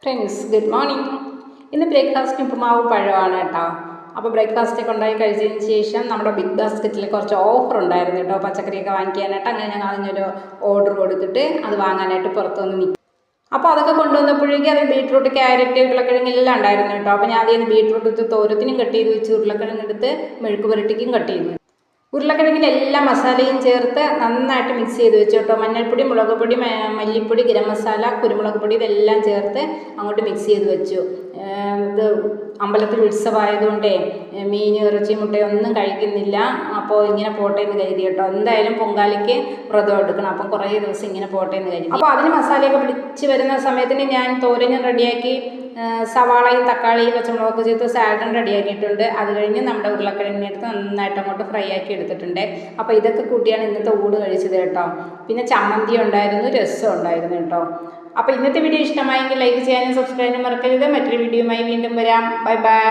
Friends good morning. ഇന്ന് ബ്രേക്ക്ഫാസ്റ്റിന് ഉപ്പുമാവും പഴമാണ് കേട്ടോ. അപ്പോൾ ബ്രേക്ക്ഫാസ്റ്റൊക്കെ ഉണ്ടാക്കി കഴിച്ചതിന് ശേഷം നമ്മുടെ ബിഗ് ബാസ്ക്കറ്റിൽ കുറച്ച് ഓഫർ ഉണ്ടായിരുന്നു കേട്ടോ, പച്ചക്കറിയൊക്കെ വാങ്ങിക്കാനായിട്ട്. അങ്ങനെ ഞങ്ങൾ അതിനൊരു ഓർഡർ കൊടുത്തിട്ട് അത് വാങ്ങാനായിട്ട് പുറത്തുനിന്ന് നിൽക്കും. അപ്പോൾ അതൊക്കെ കൊണ്ടുവന്നപ്പോഴേക്കും അത് ബീട്രൂട്ട്, ക്യാരറ്റ്, ഉരുളക്കിഴങ്ങ് എല്ലാം ഉണ്ടായിരുന്നു കേട്ടോ. അപ്പോൾ ഞാൻ അതിന് ബീട്രൂട്ട് എടുത്ത് തോരത്തിനും കട്ട് ചെയ്ത് വെച്ച്, ഉരുളക്കിഴങ്ങ് എടുത്ത് മെഴുക്ക് പുരട്ടിക്കും കട്ട് ചെയ്തു. ഉരുളക്കിഴങ്ങിൽ എല്ലാ മസാലയും ചേർത്ത് നന്നായിട്ട് മിക്സ് ചെയ്ത് വെച്ചു കേട്ടോ. മഞ്ഞൾപ്പൊടി, മുളക് പൊടി, മല്ലിപ്പൊടി, ഗരം മസാല, കുരുമുളക് പൊടി ഇതെല്ലാം ചേർത്ത് അങ്ങോട്ട് മിക്സ് ചെയ്ത് വെച്ചു. ഇത് അമ്പലത്തിൽ ഉത്സവമായതുകൊണ്ടേ മീൻ, ഇറച്ചി, മുട്ടയൊന്നും കഴിക്കുന്നില്ല. അപ്പോൾ ഇങ്ങനെ പോട്ടെ എന്ന് കരുതി കേട്ടോ. എന്തായാലും പൊങ്കാലയ്ക്ക് വ്രതം എടുക്കണം, അപ്പം കുറേ ദിവസം ഇങ്ങനെ പോട്ടെ എന്ന് കരുതി. അപ്പോൾ അതിന് മസാലയൊക്കെ പിടിച്ച് വരുന്ന സമയത്തിന് ഞാൻ തോരനും റെഡിയാക്കി, സവാളയും തക്കാളിയും പച്ചമുളകൊക്കെ ചേർത്ത് സാലഡും റെഡിയാക്കിയിട്ടുണ്ട്. അത് കഴിഞ്ഞ് നമ്മുടെ ഉരുളക്കിഴങ്ങിനെടുത്ത് നന്നായിട്ട് അങ്ങോട്ട് ഫ്രൈ ആക്കി എടുത്തിട്ടുണ്ട്. അപ്പോൾ ഇതൊക്കെ കൂട്ടിയാണ് ഇന്നത്തെ ഊണ് കഴിച്ചത് കേട്ടോ. പിന്നെ ചമ്മന്തി ഉണ്ടായിരുന്നു, രസം ഉണ്ടായിരുന്നു കേട്ടോ. അപ്പോൾ ഇന്നത്തെ വീഡിയോ ഇഷ്ടമായെങ്കിൽ ലൈക്ക് ചെയ്യാനും സബ്സ്ക്രൈബ് ചെയ്യാനും മറക്കരുത്. മറ്റൊരു വീഡിയോയുമായി വീണ്ടും വരാം. Bye bye.